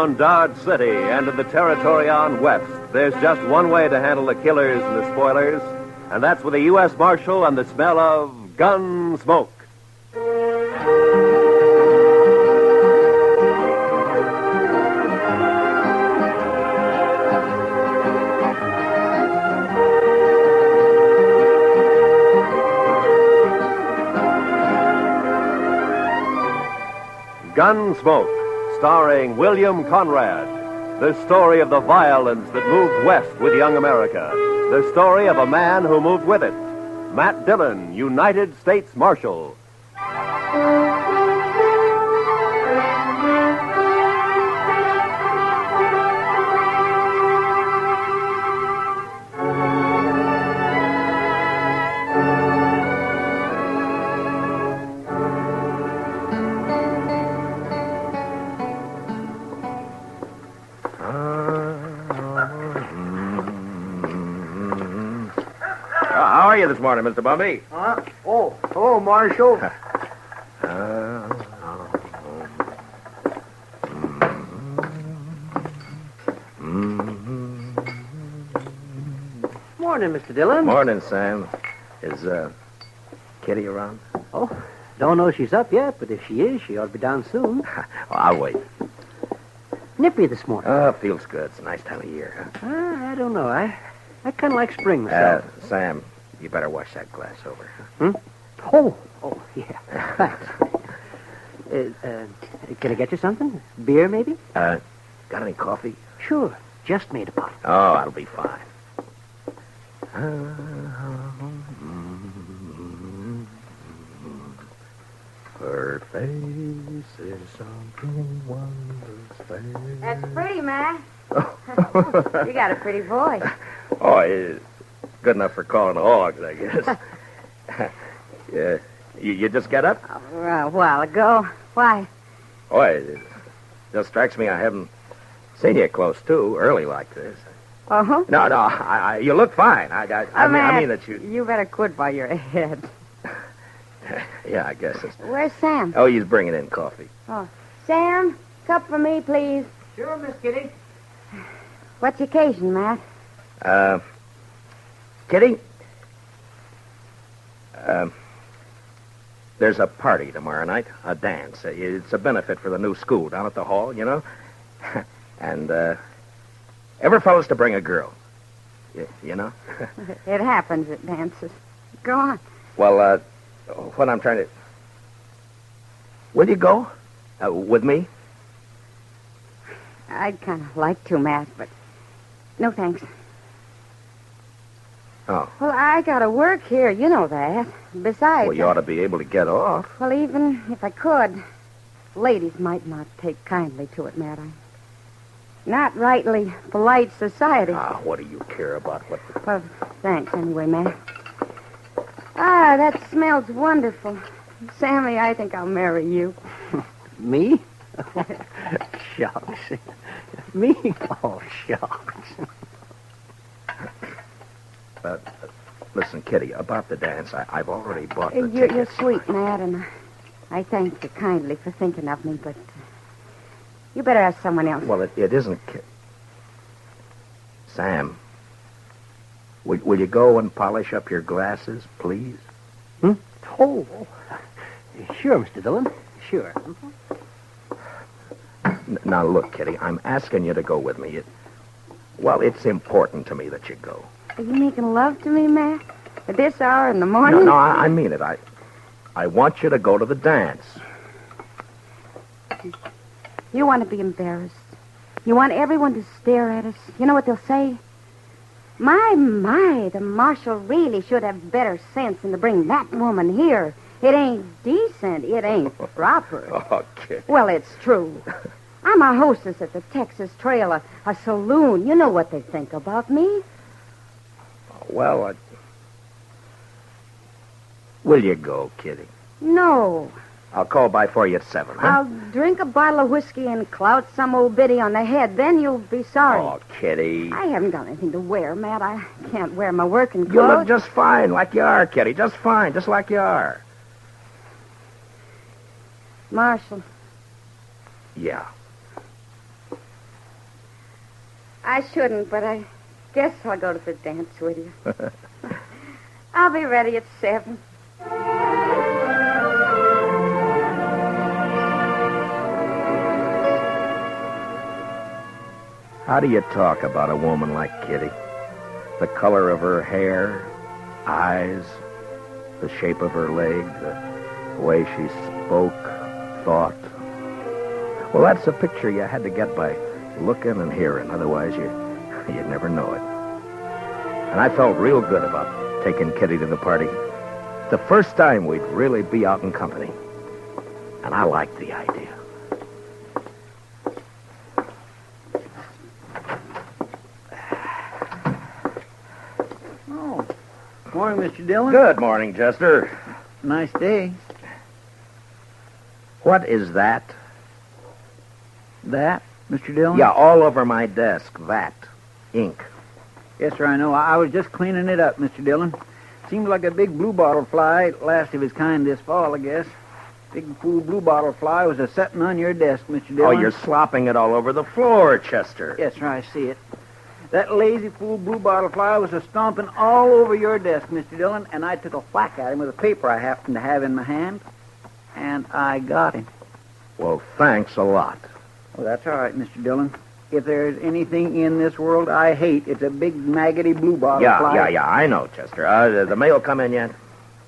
around Dodge City and in the territory on West, there's just one way to handle the killers and the spoilers, and that's with a U.S. Marshal and the smell of Gunsmoke. Gunsmoke, starring William Conrad. The story of the violence that moved west with young America. The story of a man who moved with it. Matt Dillon, United States Marshal. How are you this morning, Mr. Bumby? Hello, Marshal. Morning, Mr. Dillon. Morning, Sam. Is Kitty around? Oh, don't know she's up yet, but if she is, she ought to be down soon. I'll wait. Nippy this morning. Feels good. It's a nice time of year. I don't know. I kind of like spring myself. Sam, you better wash that glass over. Oh, yeah. Thanks. Can I get you something? Beer, maybe? Got any coffee? Sure. Just made a pot. Oh, that'll be fine. Her face is something wondrous. That's pretty, Ma. You got a pretty voice. Oh, it's good enough for calling hogs, I guess. Yeah. You just get up? A while ago. Why? Oh, it just strikes me I haven't seen you close too early like this. Uh-huh. No, you look fine. I mean that you... You better quit while you're ahead. Yeah, I guess it's... Where's Sam? Oh, he's bringing in coffee. Oh, Sam, cup for me, please. Sure, Miss Kitty. What's the occasion, Matt? Kitty? There's a party tomorrow night, a dance. It's a benefit for the new school down at the hall, you know? And, every fellow's to bring a girl. You know? It happens at dances. Go on. Well, what I'm trying to... Will you go? With me? I'd kind of like to, Matt, but no thanks. Oh. Well, I gotta work here, you know that. Besides... Well, you ought to be able to get off. Well, even if I could, ladies might not take kindly to it, Matt. I'm not rightly polite society. What do you care about what... Well, thanks anyway, Matt. That smells wonderful. Sammy, I think I'll marry you. Me? Shucks. Me? Oh, shucks. Listen, Kitty, about the dance, I've already bought the You're tickets. sweet, Matt, and I thank you kindly for thinking of me, but you better ask someone else. Well, it isn't... Sam, will you go and polish up your glasses, please? Oh, sure, Mr. Dillon. Sure. Now, look, Kitty, I'm asking you to go with me. It's important to me that you go. Are you making love to me, Matt? At this hour in the morning? No, I mean it. I want you to go to the dance. You want to be embarrassed. You want everyone to stare at us. You know what they'll say? My, the marshal really should have better sense than to bring that woman here. It ain't decent. It ain't proper. Oh, Kitty. Well, it's true. I'm a hostess at the Texas Trail, a saloon. You know what they think about me. Well, will you go, Kitty? No. I'll call by for you at 7, huh? I'll drink a bottle of whiskey and clout some old biddy on the head. Then you'll be sorry. Oh, Kitty. I haven't got anything to wear, Matt. I can't wear my working clothes. You look just fine, like you are, Kitty. Just fine, just like you are. Marshal. Yeah. I shouldn't, but I guess I'll go to the dance with you. I'll be ready at 7. How do you talk about a woman like Kitty? The color of her hair, eyes, the shape of her leg, the way she spoke, thought. Well, that's a picture you had to get by looking and hearing. Otherwise, you'd never know it. And I felt real good about taking Kitty to the party. The first time we'd really be out in company. And I liked the idea. Morning, Mr. Dillon. Good morning, Chester. Nice day. What is that? That, Mr. Dillon? Yeah, all over my desk. That. Ink. Yes, sir, I know. I was just cleaning it up, Mr. Dillon. Seemed like a big bluebottle fly, last of his kind this fall, I guess. Big fool bluebottle fly was a-setting on your desk, Mr. Oh, Dillon. you're slopping it all over the floor, Chester. Yes, sir, I see it. That lazy fool bluebottle fly was a-stomping all over your desk, Mr. Dillon, and I took a whack at him with a paper I happened to have in my hand, and I got him. Well, thanks a lot. Well, that's all right, Mr. Dillon. If there's anything in this world I hate, it's a big maggoty bluebottle fly. Yeah, I know, Chester. The mail come in yet?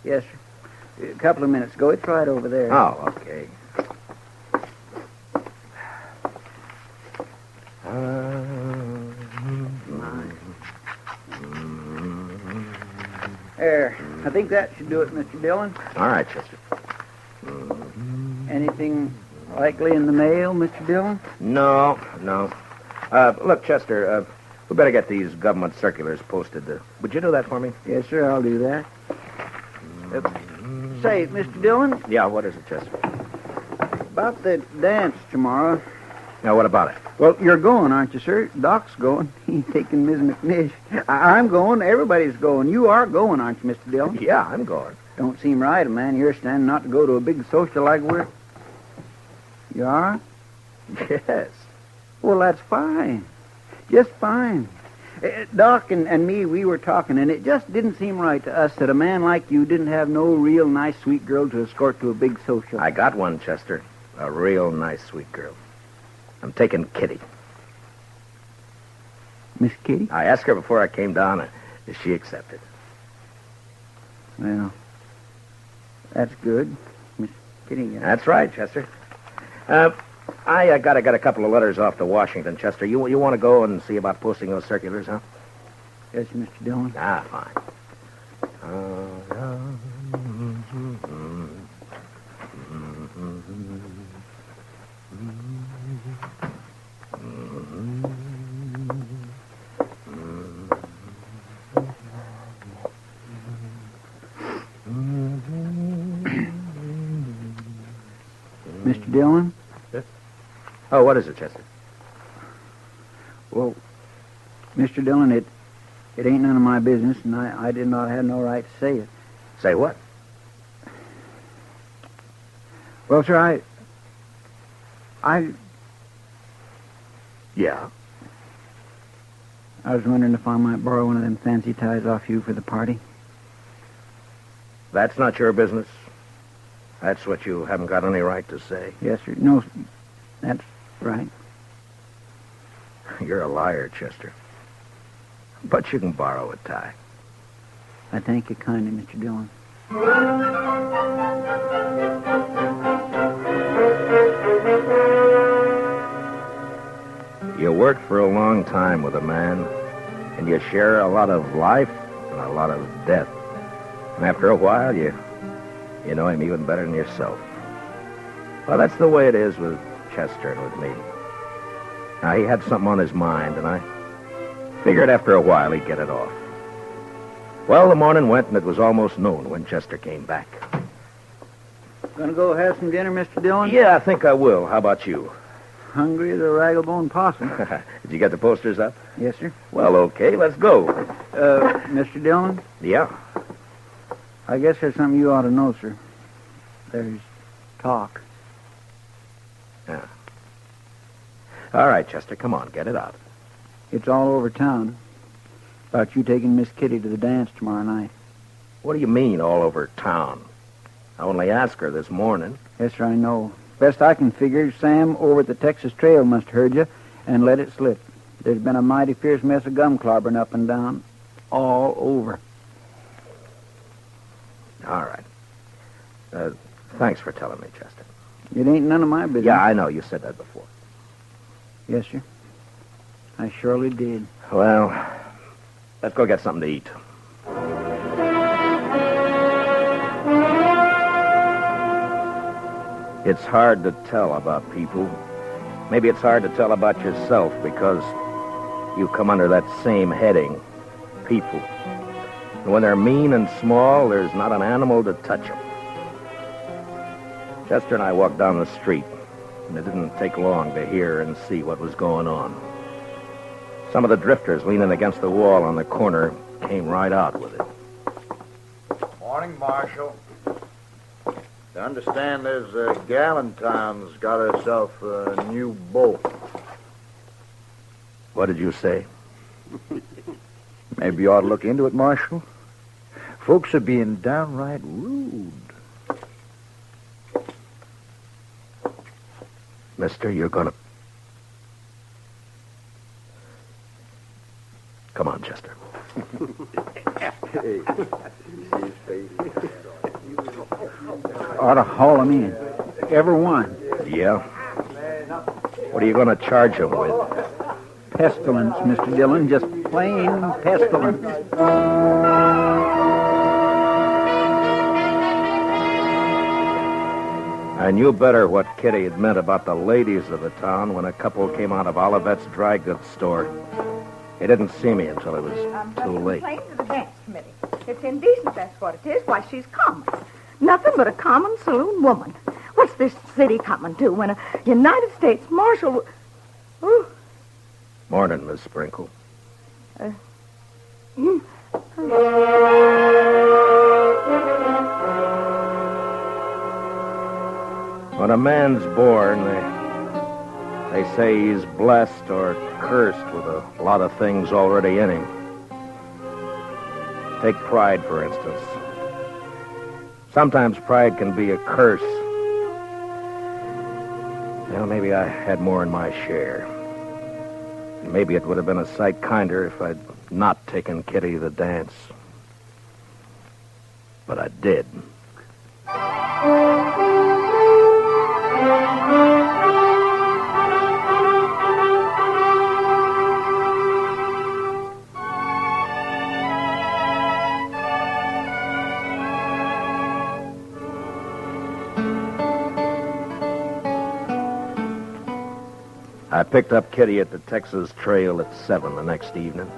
Yes, sir. A couple of minutes ago. It's right over there. Oh, okay. There. I think that should do it, Mr. Dillon. All right, Chester. Anything likely in the mail, Mr. Dillon? No. Look, Chester, we better get these government circulars posted. Would you do that for me? Yes, sir, I'll do that. Say, Mr. Dillon, Yeah, what is it, Chester? about the dance tomorrow. Now, what about it? Well, you're going, aren't you, sir? Doc's going. He's taking Ms. McNish. I'm going. Everybody's going. You are going, aren't you, Mr. Dillon? Yeah, I'm going. Don't seem right, man. You're standing not to go to a big social like we're... You are? Yes. Well, that's fine. Just fine. Doc and me, we were talking, and it just didn't seem right to us that a man like you didn't have no real nice, sweet girl to escort to a big social. I got one, Chester. A real nice, sweet girl. I'm taking Kitty. Miss Kitty? I asked her before I came down, and she accepted. Well, that's good. Miss Kitty. That's right, Chester. I got a couple of letters off to Washington, Chester. You want to go and see about posting those circulars, huh? Yes, Mr. Dillon. Ah, fine. Mr. Dillon? Oh, what is it, Chester? Well, Mr. Dillon, it ain't none of my business, and I did not have no right to say it. Say what? Well, sir, Yeah. I was wondering if I might borrow one of them fancy ties off you for the party. That's not your business. That's what you haven't got any right to say. Yes, sir. No, that's right. You're a liar, Chester. But you can borrow a tie. I thank you kindly, Mr. Dillon. You work for a long time with a man, and you share a lot of life and a lot of death. And after a while, you know him even better than yourself. Well, that's the way it is with Chester and with me. Now, he had something on his mind, and I figured after a while he'd get it off. Well, the morning went, and it was almost noon when Chester came back. Gonna go have some dinner, Mr. Dillon? Yeah, I think I will. How about you? Hungry as a raggle-bone possum. Did you get the posters up? Yes, sir. Well, okay, let's go. Mr. Dillon, Yeah. I guess there's something you ought to know, sir. There's talk. Yeah. All right, Chester, come on, get it out. It's all over town. About you taking Miss Kitty to the dance tomorrow night. What do you mean, all over town? I only asked her this morning. Yes, sir, I know. Best I can figure, Sam over at the Texas Trail must have heard you and let it slip. There's been a mighty fierce mess of gum clobbering up and down. All over. All right. Thanks for telling me, Chester. It ain't none of my business. Yeah, I know. You said that before. Yes, sir. I surely did. Well, let's go get something to eat. It's hard to tell about people. Maybe it's hard to tell about yourself because you come under that same heading, people. And when they're mean and small, there's not an animal to touch them. Chester and I walked down the street, and it didn't take long to hear and see what was going on. Some of the drifters leaning against the wall on the corner came right out with it. Morning, Marshal. I understand there's Galentine's got herself a new boat. What did you say? Maybe you ought to look into it, Marshal. Folks are being downright rude. Mister, you're gonna... Come on, Chester. Ought to haul 'em in. Every one. Yeah? What are you gonna charge him with? Pestilence, Mr. Dillon. Just plain pestilence. I knew better what Kitty had meant about the ladies of the town when a couple came out of Olivet's dry goods store. They didn't see me until it was too late. Complain to the dance committee. It's indecent, that's what it is. Why, she's common. Nothing but a common saloon woman. What's this city coming to when a United States Marshal... Ooh. Morning, Miss Sprinkle. When a man's born, they say he's blessed or cursed with a lot of things already in him. Take pride, for instance. Sometimes pride can be a curse. Well, maybe I had more in my share. Maybe it would have been a sight kinder if I'd not taken Kitty to the dance. But I did. I picked up Kitty at the Texas Trail at 7 the next evening.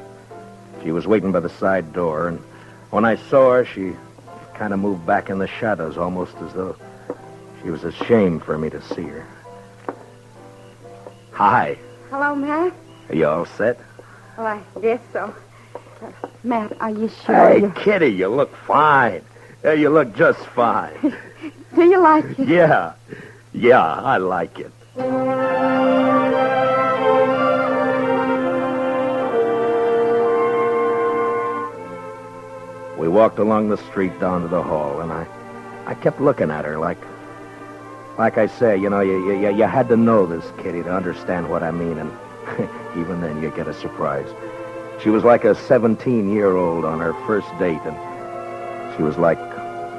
She was waiting by the side door, and when I saw her, she kind of moved back in the shadows, almost as though she was ashamed for me to see her. Hi. Hello, Matt. Are you all set? Well, I guess so. Matt, are you sure? Hey, Kitty, you look fine. Yeah, you look just fine. Do you like it? Yeah, I like it. We walked along the street down to the hall, and I kept looking at her like I say, you know, you had to know this, Kitty, to understand what I mean, and even then you get a surprise. She was like a 17-year-old on her first date, and she was like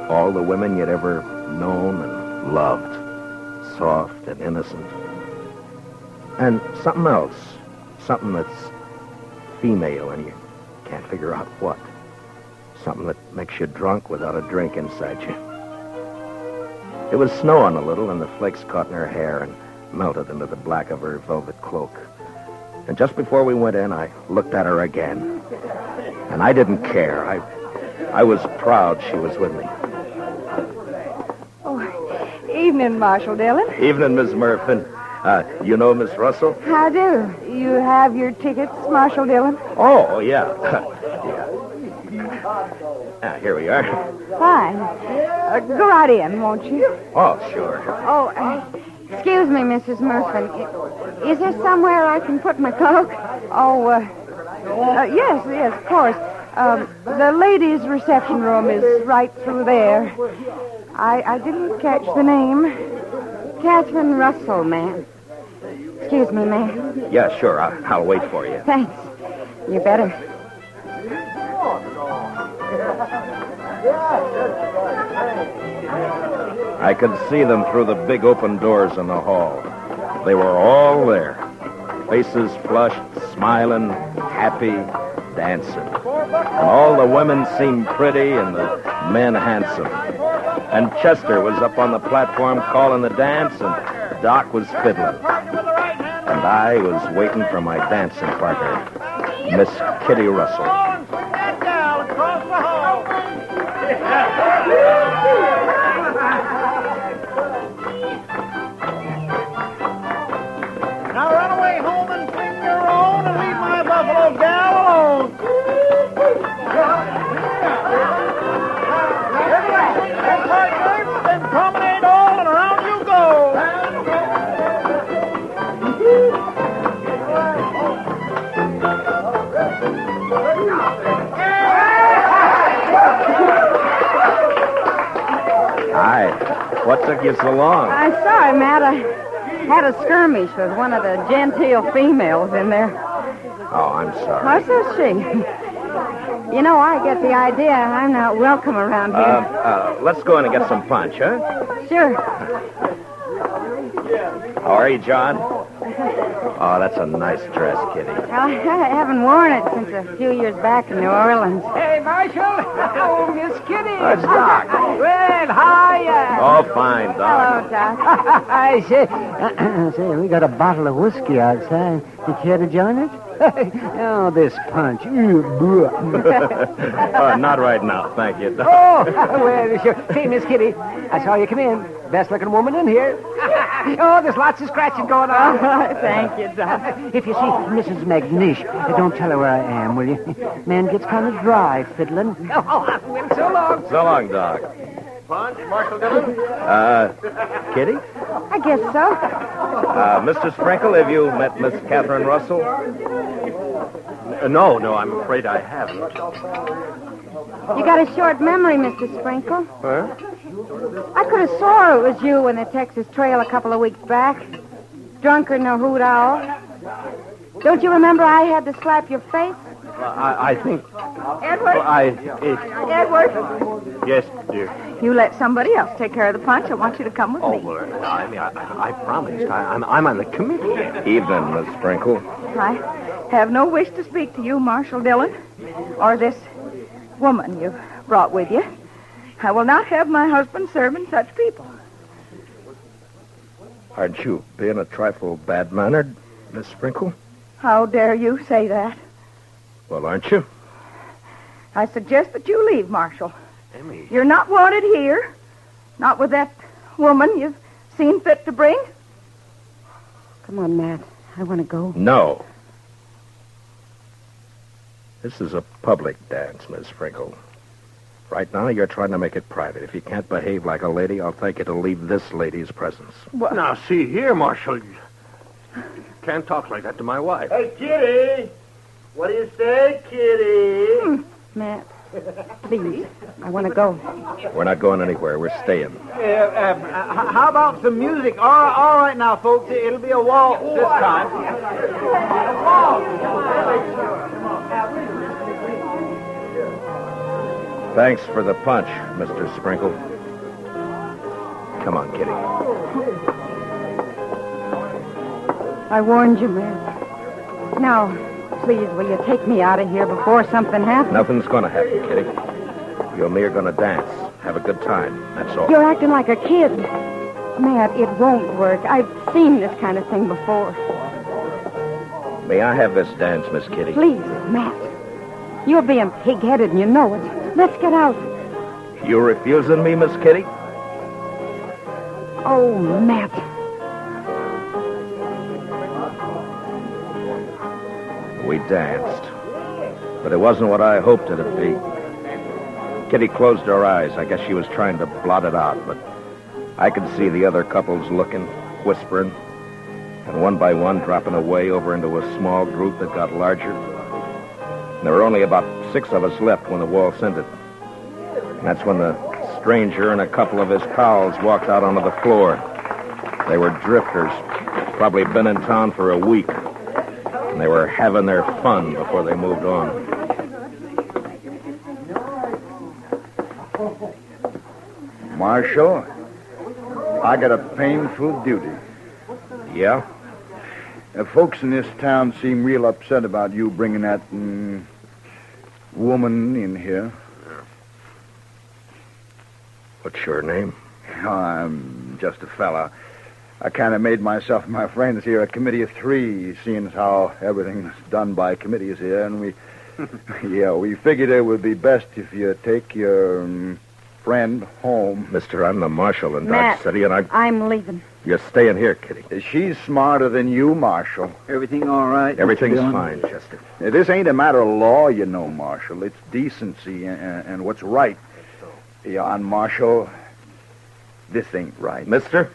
all the women you'd ever known and loved, soft and innocent. And something else, something that's female, and you can't figure out what. Something that makes you drunk without a drink inside you. It was snowing a little, and the flakes caught in her hair and melted into the black of her velvet cloak. And just before we went in, I looked at her again. And I didn't care. I was proud she was with me. Oh, evening, Marshal Dillon. Evening, Miss Murphy. You know Miss Russell? How do? You have your tickets, Marshal Dillon? Oh, yeah. Here we are. Fine. Go right in, won't you? Oh, sure. Oh, excuse me, Mrs. Murphy. Is there somewhere I can put my cloak? Yes, of course. The ladies' reception room is right through there. I didn't catch the name. Catherine Russell, ma'am. Excuse me, ma'am. Yeah, sure. I'll wait for you. Thanks. You better. I could see them through the big open doors in the hall. They were all there. Faces flushed, smiling, happy, dancing. And all the women seemed pretty and the men handsome. And Chester was up on the platform calling the dance, and Doc was fiddling. And I was waiting for my dancing partner, Miss Kitty Russell. That gal across the hall. Now run away home and sing your own and leave my buffalo gal alone. Everybody, partners, then promenade all and around you go. Hi. What took you so long? I'm sorry, Matt. I had a skirmish with one of the genteel females in there. Oh, I'm sorry. What says she? You know, I get the idea I'm not welcome around here. Let's go in and get some punch, huh? Sure. How are you, John? Oh, that's a nice dress, Kitty. I haven't worn it since a few years back in New Orleans. Hey, Marshal. Oh, Miss Kitty. It's Doc. Well, hiya. Oh, fine, Doc. Hello, Doc. I say, we got a bottle of whiskey outside. You care to join us? Oh, this punch. Not right now, thank you, Doc. Oh, well, sure. Say, Miss Kitty, I saw you come in. Best-looking woman in here. Oh, there's lots of scratching going on. Thank you, Doc. If you see Mrs. McNish, don't tell her where I am, will you? Man gets kind of dry fiddling. Oh, well, so long. So long, Doc. Punch, Marshal Dillon? Kitty? I guess so. Mr. Sprinkle, have you met Miss Catherine Russell? No, I'm afraid I haven't. You got a short memory, Mr. Sprinkle. Huh? I could have swore it was you in the Texas Trail a couple of weeks back. Drunker than a hoot owl. Don't you remember I had to slap your face? I think... Edward? Edward, Yes, dear. you let somebody else take care of the punch. I want you to come with me. Well, I promised. I'm on the committee. Evening, Miss Sprinkle. I have no wish to speak to you, Marshal Dillon, or this woman you've brought with you. I will not have my husband serving such people. Aren't you being a trifle bad-mannered, Miss Sprinkle? How dare you say that? Well, aren't you? I suggest that you leave, Marshal. Emmy. You're not wanted here. Not with that woman you've seen fit to bring. Come on, Matt. I want to go. No. This is a public dance, Miss Sprinkle. Right now, you're trying to make it private. If you can't behave like a lady, I'll thank you to leave this lady's presence. What? Now, see here, Marshal. You can't talk like that to my wife. Hey, Kitty. What do you say, Kitty? Matt, please. I want to go. We're not going anywhere. We're staying. How about some music? All right now, folks. It'll be a waltz this time. Thanks for the punch, Mr. Sprinkle. Come on, Kitty. I warned you, Matt. Now, please, will you take me out of here before something happens? Nothing's going to happen, Kitty. You and me are going to dance. Have a good time. That's all. You're acting like a kid. Matt, it won't work. I've seen this kind of thing before. May I have this dance, Miss Kitty? Please, Matt. You're being pig-headed and you know it. Let's get out. You refusing me, Miss Kitty? Oh, Matt. We danced. But it wasn't what I hoped it'd be. Kitty closed her eyes. I guess she was trying to blot it out, but I could see the other couples looking, whispering. and one by one dropping away over into a small group that got larger. There were only about 6 of us left when the waltz ended. And that's when the stranger and a couple of his pals walked out onto the floor. They were drifters, probably been in town for a week. And they were having their fun before they moved on. Marshal, I got a painful duty. Yeah? Folks in this town seem real upset about you bringing that woman in here. What's your name? I'm just a fella. I kind of made myself and my friends here a committee of 3, seeing as how everything's done by committees here, and we figured it would be best if you take your friend home. Mister, I'm the marshal in Matt, Dodge City, and I'm leaving. You're staying here, Kitty. She's smarter than you, Marshal. Everything all right? Mr. Everything's Dillon? fine, Chester. This ain't a matter of law, you know, Marshal. It's decency and what's right. Yeah, and Marshal, this ain't right. Mister,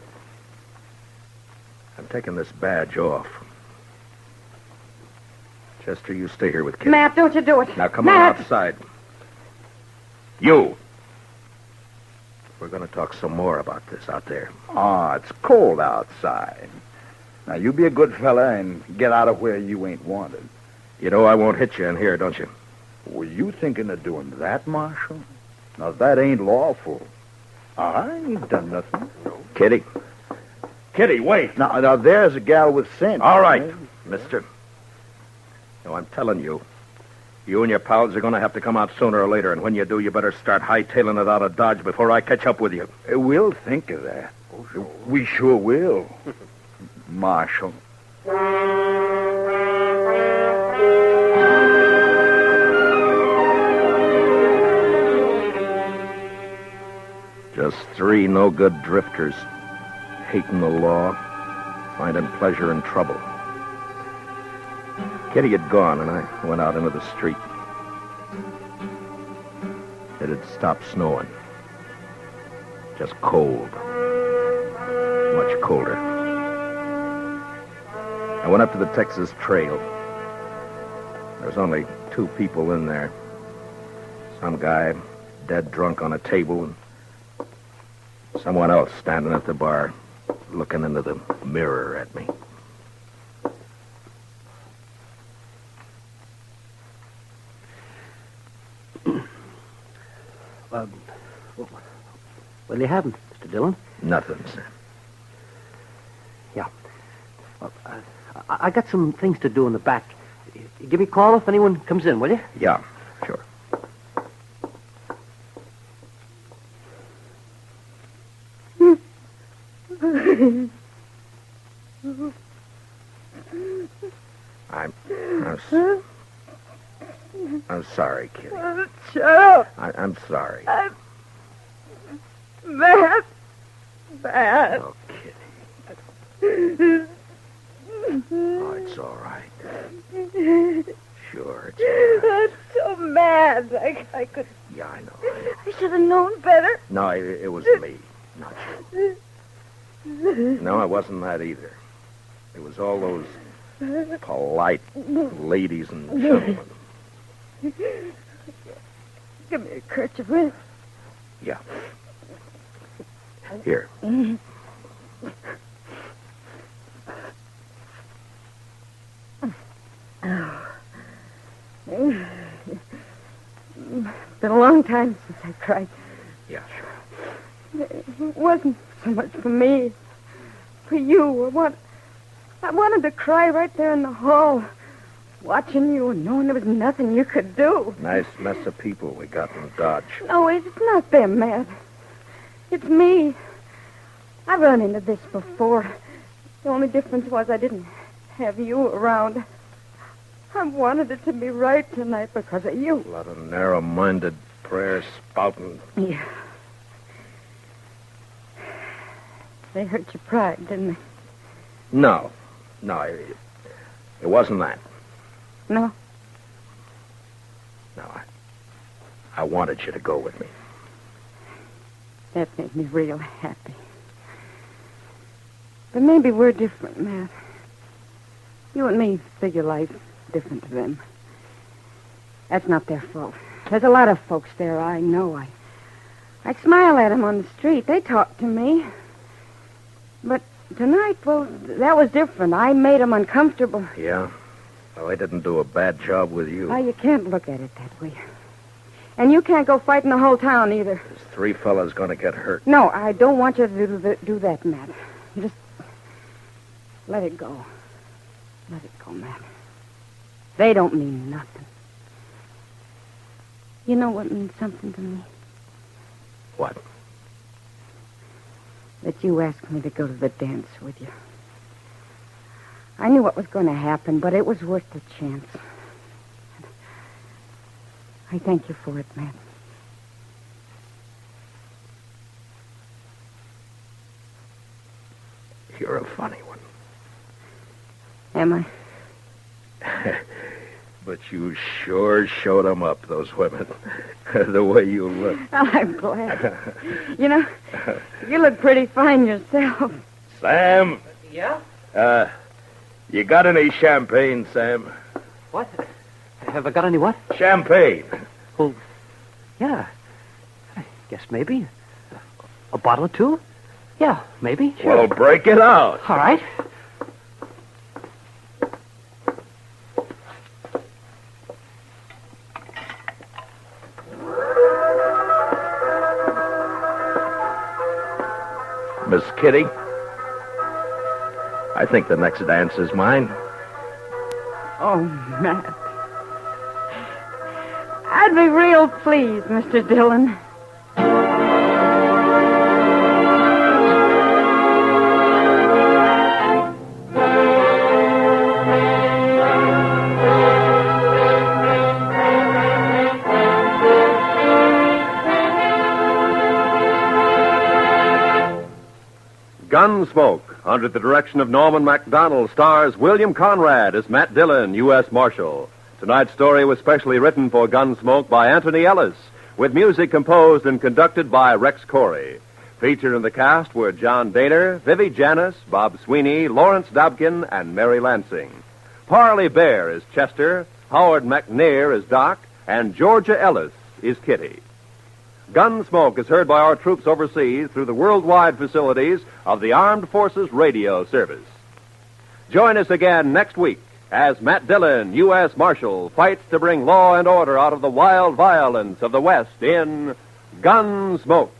I'm taking this badge off. Chester, you stay here with Kitty. Matt, don't you do it. Now come Matt. on outside. You. We're going to talk some more about this out there. It's cold outside. Now, you be a good fella and get out of where you ain't wanted. You know I won't hit you in here, don't you? Were you thinking of doing that, Marshal? Now, that ain't lawful. I ain't done nothing. Kitty. Kitty, wait. Now there's a gal with sense. All right, mister. No, I'm telling you. You and your pals are going to have to come out sooner or later, and when you do, you better start hightailing it out of Dodge before I catch up with you. We'll think of that. We sure will. Marshal. Just 3 no-good drifters, hating the law, finding pleasure in trouble. Kitty had gone, and I went out into the street. It had stopped snowing. Just cold. Much colder. I went up to the Texas Trail. There was only 2 people in there. Some guy dead drunk on a table, and someone else standing at the bar, looking into the mirror at me. What do you have, Mr. Dillon? Nothing, sir. Yeah. Well, I got some things to do in the back. Give me a call if anyone comes in, will you? Yeah, sure. I'm sorry, Kitty. Shut up. I'm sorry. Matt. Oh, Kitty. Oh, it's all right. Sure, it's all right. I'm so mad. I could. Yeah, I know. I should have known better. No, it was me, not you. No, it wasn't that either. It was all those polite ladies and gentlemen. Give me a kerchief, will you? Yeah. Here. Been a long time since I cried. Yeah, sure. It wasn't so much for me, for you. I wanted to cry right there in the hall, watching you and knowing there was nothing you could do. Nice mess of people we got in Dodge. No, it's not them, Matt. It's me. I've run into this before. The only difference was I didn't have you around. I wanted it to be right tonight because of you. A lot of narrow-minded prayer spouting. Yeah. They hurt your pride, didn't they? No, it wasn't that. No? No, I wanted you to go with me. That made me real happy. But maybe we're different, Matt. You and me figure life different to them. That's not their fault. There's a lot of folks there I know. I smile at them on the street. They talk to me. But tonight, well, that was different. I made them uncomfortable. Yeah? Well, I didn't do a bad job with you. Oh, you can't look at it that way. And you can't go fighting the whole town either. There's 3 fellas going to get hurt. No, I don't want you to do that, Matt. You just let it go. Let it go, Matt. They don't mean nothing. You know what means something to me? What? That you asked me to go to the dance with you. I knew what was going to happen, but it was worth the chance. I thank you for it, Matt. You're a funny one. Am I? But you sure showed 'em up, those women. The way you look. Well, I'm glad. You know, you look pretty fine yourself. Sam? Yeah? You got any champagne, Sam? What? Have I got any what? Champagne. Well, yeah. I guess maybe. A bottle or two? Yeah, maybe. Sure. Well, break it out. All right. Miss Kitty, I think the next dance is mine. Oh, Matt. I'd be real pleased, Mr. Dillon. Gunsmoke, under the direction of Norman MacDonald, stars William Conrad as Matt Dillon, U.S. Marshal. Tonight's story was specially written for Gunsmoke by Anthony Ellis, with music composed and conducted by Rex Corey. Featured in the cast were John Daner, Vivi Janis, Bob Sweeney, Lawrence Dobkin, and Mary Lansing. Parley Bear is Chester, Howard McNair is Doc, and Georgia Ellis is Kitty. Gunsmoke is heard by our troops overseas through the worldwide facilities of the Armed Forces Radio Service. Join us again next week as Matt Dillon, U.S. Marshal, fights to bring law and order out of the wild violence of the West in Gunsmoke.